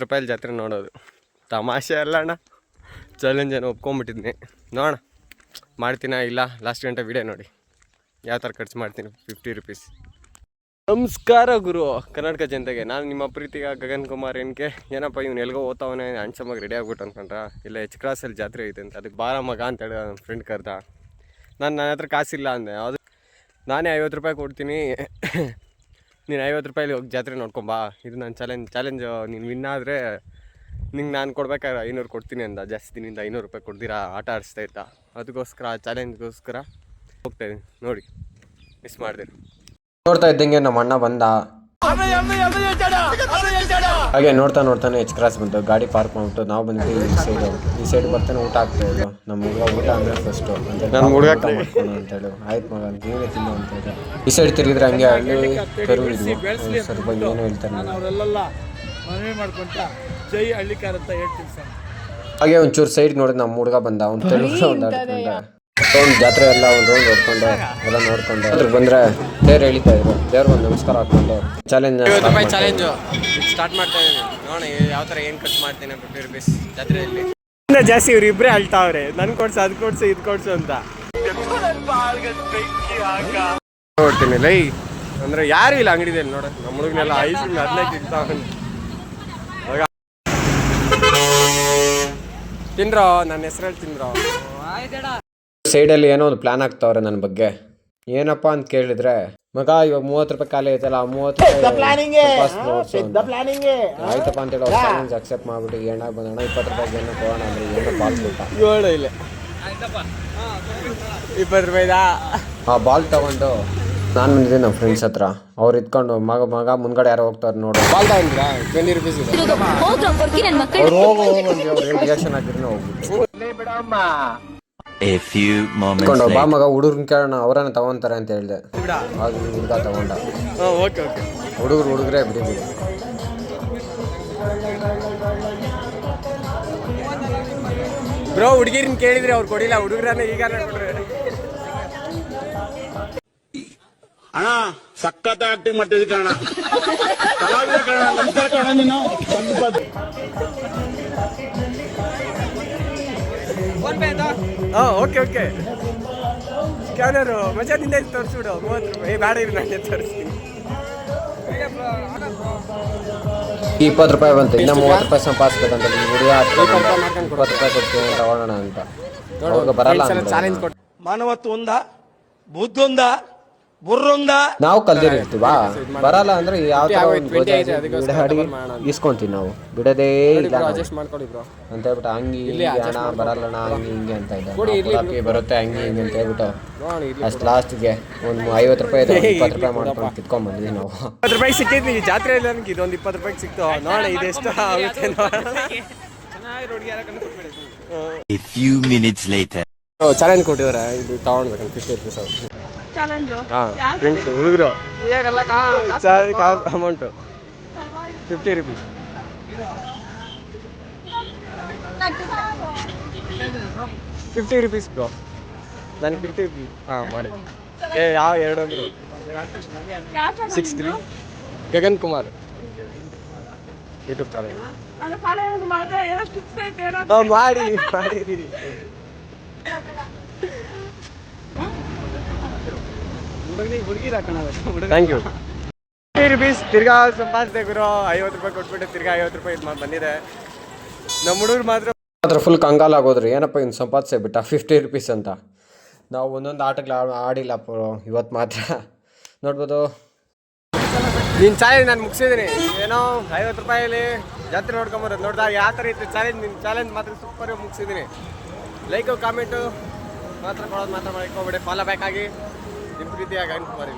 ರೂಪಾಯಿ ಜಾತ್ರೆ ನೋಡೋದು ತಮಾಷೆ ಅಲ್ಲ ಅಣ್ಣ. ಚಾಲೆಂಜ್ ಏನೋ ಒಪ್ಕೊಂಬಿಟ್ಟಿದ್ನಿ, ನೋಡೋಣ ಮಾಡ್ತೀನ ಇಲ್ಲ. ಲಾಸ್ಟ್ ಗಂಟೆ ವಿಡಿಯೋ ನೋಡಿ ಯಾವ ಥರ ಖರ್ಚು ಮಾಡ್ತೀನಿ. 50 ರೂಪೀಸ್. ನಮಸ್ಕಾರ ಗುರು ಕರ್ನಾಟಕ ಜನತೆಗೆ, ನಾನು ನಿಮ್ಮ ಪ್ರೀತಿಗ ಗಗನ್ ಕುಮಾರ್. ಏನಪ್ಪ ಇವ್ನು ಎಲ್ಗೋ ಓದ್ತಾವನೆ ಹ್ಯಾಂಡ್ಸಮಾಗಿ ರೆಡಿ ಆಗ್ಬಿಟ್ಟು ಅಂದ್ಕೊಂಡ್ರ. ಇಲ್ಲ ಎಚ್ ಕ್ರಾಸಲ್ಲಿ ಜಾತ್ರೆ ಐತೆ ಅಂತ, ಅದಕ್ಕೆ ಬಾರ ಮಗ ಅಂತ ಹೇಳಿ ನನ್ನ ಫ್ರೆಂಡ್ ಕರ್ದ. ನನ್ನ ಹತ್ರ ಕಾಸಿಲ್ಲ ಅಂದೆ. ಅದು ನಾನೇ 50 ರೂಪಾಯಿ ಕೊಡ್ತೀನಿ, ನೀನು 50 ರೂಪಾಯಿಲಿ ಹೋಗಿ ಜಾತ್ರೆ ನೋಡ್ಕೊಂಬಾ, ಇದು ನನ್ನ ಚಾಲೆಂಜು. ನೀನು ವಿನ್ ಆದರೆ ನಿಂಗೆ ನಾನು ಕೊಡ್ಬೇಕಾದ್ರೆ 500 ಕೊಡ್ತೀನಿ ಅಂದ. ಜಾಸ್ತಿ ದಿನದಿಂದ 500 ರೂಪಾಯಿ ಕೊಡ್ದಿರಾ ಆಟ ಆಡಿಸ್ತಾ ಇದ್ದ. ಅದಕ್ಕೋಸ್ಕರ ಚಾಲೆಂಜ್ಗೋಸ್ಕರ ಹೋಗ್ತಾಯಿದ್ದೀನಿ. ನೋಡಿ, ಮಿಸ್ ಮಾಡಿದೆ. ನೋಡ್ತಾ ಇದ್ದಂಗೆ ನಮ್ಮ ಅಣ್ಣ ಬಂದ. ಹಾಗೆ ನೋಡ್ತಾನೆ ಎಚ್ ಕ್ರಾಸ್ ಬಂತು. ಗಾಡಿ ಪಾರ್ಕ್ ಮಾಡ್ಬಿಟ್ಟು ನಾವು ಬಂದ್ವಿ ಈ ಸೈಡ್ ಬರ್ತಾನೆ ಊಟ ಆಗ್ತಾ ಇದ್ದು. ನಮ್ಮ ಹುಡುಗ ಊಟ ಅಂದರೆ ಫಸ್ಟು ನಾನು ಹುಡುಗ ಮಾಡ್ಕೊಂಡು ಅಂತೇಳಿ, ಆಯ್ತು ಮಗ ನೀವೇ ತಿನ್ನು ಅಂತೇಳಿ. ಈ ಸೈಡ್ ತಿರುಗಿದ್ರೆ ಹಂಗೆ ಹಳ್ಳಿ ಕರು ಇದ್ವು. ಸ್ವಲ್ಪ ಏನು ಹೇಳ್ತಾರೆ ಹಾಗೆ ಒಂಚೂರು ಸೈಡ್ ನೋಡಿದ್ರೆ ನಮ್ಮ ಹುಡುಗ ಬಂದ. ಅವ್ನು ತೆಲುಗು ಒಂದು ಜಾತ್ರೆ ಎಲ್ಲ ಒಂದು ರೌಂಡ್ ಹೊಡ್ಕೊಂಡೆ ಎಲ್ಲ ನೋಡ್ಕೊಂಡೆ. ಅದ್ರ ಬಂದರೆ ದೇವ್ರು ಹೇಳ್ತಾ ಇದ್ರು, ದೇವ್ರಿಗೆ ಒಂದು ನಮಸ್ಕಾರ ಹಾಕ್ಕೊಂಡು ಚಾಲೆಂಜ್ 50 ರೂಪಾಯಿ ಚಾಲೆಂಜು ಸ್ಟಾರ್ಟ್ ಮಾಡ್ತಾ ಇದ್ದೀನಿ. ನೋಡೋಣ ಯಾವ ಥರ ಏನು ಖರ್ಚು ಮಾಡ್ತೀನಿ. 50 ರೂಪೀಸ್ ಜಾತ್ರೆಯಲ್ಲಿ ಜಾಸ್ತಿ ಇವ್ರು ಇಬ್ಬರೇ ಅಳ್ತಾವ್ರೆ, ನನ್ ಕೊಡ್ಸು ಅದು ಕೊಡ್ಸು ಇದು ಕೊಡ್ಸು ಅಂತ. ನೋಡ್ತೀನಿ ಲೈ ಅಂದರೆ ಯಾರು ಇಲ್ಲ ಅಂಗಡಿದಲ್ಲಿ. ನೋಡ ನಮ್ಮ ಹುಡುಗನೆಲ್ಲ 15 ಇರ್ತಾವ. ತಿನ್ರೋ, ನನ್ನ ಹೆಸರಲ್ಲಿ ತಿನ್ರೋ. ಸೈಡಲ್ಲಿ ಏನೋ ಒಂದು ಪ್ಲಾನ್ ಆಗ್ತಾವ್ರೆ ನನ್ನ ಬಗ್ಗೆ. ಏನಪ್ಪ ಅಂತ ಕೇಳಿದ್ರೆ, ಮಗ ಇವಾಗ 30 ರೂಪಾಯಿ ಖಾಲಿ ಐತಲ್ಲ, 30 ಆಯ್ತಪ್ಪ ಅಂತೇಳಿ ಅವ್ರು ಚಾಲೆಂಜ್ ಅಕ್ಸೆಪ್ಟ್ ಮಾಡ್ಬಿಟ್ಟು ಏನಾಗ ಬಂದಣ 20 ರೂಪಾಯಿಗೆ ಏನೋ ಕೊಡೋಣ ಅಂದ್ರೆ ಏನೋ ಬಾಲ್ ಕೊಟ್ಟ. ಇಲ್ಲ 20 ರೂಪಾಯಿದಾ ಆ ಬಾಲ್ ತಗೊಂಡು ನಾನು ಬಂದಿದ್ದೀನಿ ನಮ್ಮ ಫ್ರೆಂಡ್ಸ್ ಹತ್ರ. ಅವ್ರು ಇದ್ಕೊಂಡು ಮಗ ಮುಂದ್ಗಡೆ ಯಾರೋ ಹೋಗ್ತಾರೆ ನೋಡು, ಬಾಲ್ ತಗೊಂಡ್ರಾ 20 ರೂಪೀಸ್ ಇದೆ. ಅವ್ರು ಹೋಗು ಬಂದು ಅವ್ರು ಏನು ರಿಯಾಕ್ಷನ್ ಆಗಿದ್ರು ಹೋಗ್ಬಿಟ್ಟು ಬಾ ಮಗ ಹುಡುಗ್ರನ್ನ ಕೇಳೋಣ, ಅವರನ್ನ ತಗೊಂತಾರೆ ಅಂತ ಹೇಳಿದೆ. ಅದು ಹುಡುಗ ತಗೊಂಡ. ಹುಡುಗ್ರೆ ಬಿಡಿ. ಬ್ರೋ ಹುಡುಗಿರನ್ನ ಕೇಳಿದ್ರೆ ಅವ್ರು ಕೊಡಿಲ್ಲ, ಹುಡುಗ್ರನ್ನ ಈಗ ಕೊಡ್ರಿ. ಅಣ್ಣ ಸಖತ್ ಆಕ್ಟಿಂಗ್ ಮಾಡ್ತಿದ್ದೆ ಕಣ, ನಮಸ್ಕಾರ ಕಣ ನೀನು. ಓಕೆ ಸ್ಕ್ಯಾನರು ಮಜಾದಿಂದ ತೋರಿಸ್ಬಿಡು. 30 ರೂಪಾಯಿ ಬೇಡ ಇರು, ನಾನೇ ತೋರಿಸ್ತೀನಿ. 20 ರೂಪಾಯಿ ಬಂತು, ಇನ್ನು 30 ರೂಪಾಯಿ ಸಂಪಾದಿಸ್ಬೇಕಂತ. ಹುಡುಗ 20 ರೂಪಾಯಿ ಕೊಡ್ತೀನಿ ತಗೊಳ್ಳೋಣ ಅಂತ. ನೋಡುವಾಗ ಬರಲ್ಲ ಚಾಲೆಂಜ್ ಕೊಟ್ಟು. ಮಾನವತ್ವ ಒಂದ ಬುದ್ಧ ಒಂದ ಬುರ್ರೊಂದ ನಾವು ಕಲ್ತಿರ್ತೀವ. ಬರಲ್ಲ ಅಂದ್ರೆ ಯಾವ ಇಸ್ಕೊಂತೀವಿ ನಾವು, ಬಿಡದೇ ಇಲ್ಲ ಅಂತ ಹೇಳ್ಬಿಟ್ಟು. ಹಂಗಿ ಹಣ ಬರಲ್ಲಣ್ಣ ಹಂಗೆ ಹಿಂಗೆ ಅಂತ ಇದ್ದ ಬರುತ್ತೆ ಹಂಗೆ ಹಿಂಗೆ ಅಂತ ಹೇಳ್ಬಿಟ್ಟು ಅಷ್ಟು ಲಾಸ್ಟ್ಗೆ ಒಂದು 50 ರೂಪಾಯಿ 20 ರೂಪಾಯಿ ಮಾಡ್ಕೊಂಡು ಕಿತ್ಕೊಂಡ್ ಬಂದ್ವಿ ನಾವು. 20 ರೂಪಾಯಿ ಸಿಕ್ಕಿದ್ವಿ ಜಾತ್ರೆಯಲ್ಲಿ. ನನಗೆ ಇದೊಂದು 20 ರೂಪಾಯಿಗೆ ಸಿಕ್ತು. ನೋಡ ಇದೆಷ್ಟು ಆಗುತ್ತೆ. ಚಾಲೆಂಜ್ ಕೊಟ್ಟಿದ್ದಾರೆ, ಇದು ತಗೊಂಡ್ಬೇಕಂತ 50 ರೂಪೀಸ್. ಹುಡುಗರು ಅಮೌಂಟು 50 ರೂಪೀಸ್. 50 ರೂಪೀಸ್ ಬ್ರೋ, ನನಗೆ 50 ರೂಪೀಸ್. ಮಾಡಿ ಯಾವ 2 ಅಂದರು 63 ಗಗನ್ ಕುಮಾರ್ ಯೂಟ್ಯೂಬ್ ಚಾನಲ್ ಮಾಡಿರಿ. Thank you. 50 ರೂಪೀಸ್ ತಿರ್ಗಾ ಸಂಪಾದಿಸಿದೆ ಗುರು. 50 ರೂಪಾಯಿ ಕೊಟ್ಬಿಟ್ಟು ತಿರ್ಗಾ 50 ರೂಪಾಯಿ ಇದು ಬಂದಿದೆ. ನಮ್ಮ ಹುಡುಗರು ಮಾತ್ರ ಫುಲ್ ಕಂಗಾಲಾಗೋದ್ರಿ. ಏನಪ್ಪ ಇನ್ನು ಸಂಪಾದಿಸೇ ಬಿಟ್ಟ 50 ರೂಪೀಸ್ ಅಂತ. ನಾವು ಒಂದೊಂದು ಆಟಗಳು ಆಡಿಲ್ಲ ಇವತ್ತು ಮಾತ್ರ. ನೋಡ್ಬೋದು ನಿನ್ನ ಚಾಲೆಂಜ್ ನಾನು ಮುಗಿಸಿದ್ದೀನಿ. ಏನೋ 50 ರೂಪಾಯಲ್ಲಿ ಜಾತ್ರೆ ನೋಡ್ಕೊಂಬರೋದು ನೋಡಿದಾಗ ಯಾವ ಥರ ಇತ್ತು ಚಾಲೆಂಜ್. ನಿನ್ನ ಚಾಲೆಂಜ್ ಮಾತ್ರ ಸೂಪರ್ ಮುಗಿಸಿದ್ದೀನಿ. ಲೈಕು ಕಾಮೆಂಟು ಮಾತ್ರ ಕೊಡೋದು ಮಾತ್ರ ಮಾಡ್ಕೊಬೇಡಿ. ಫಾಲೋ ಬ್ಯಾಕ್ ಆಗಿ ನಿಮ್ಮ ಪ್ರೀತಿಯಾಗಿ ಅನ್ಕೋಬಾರಿ.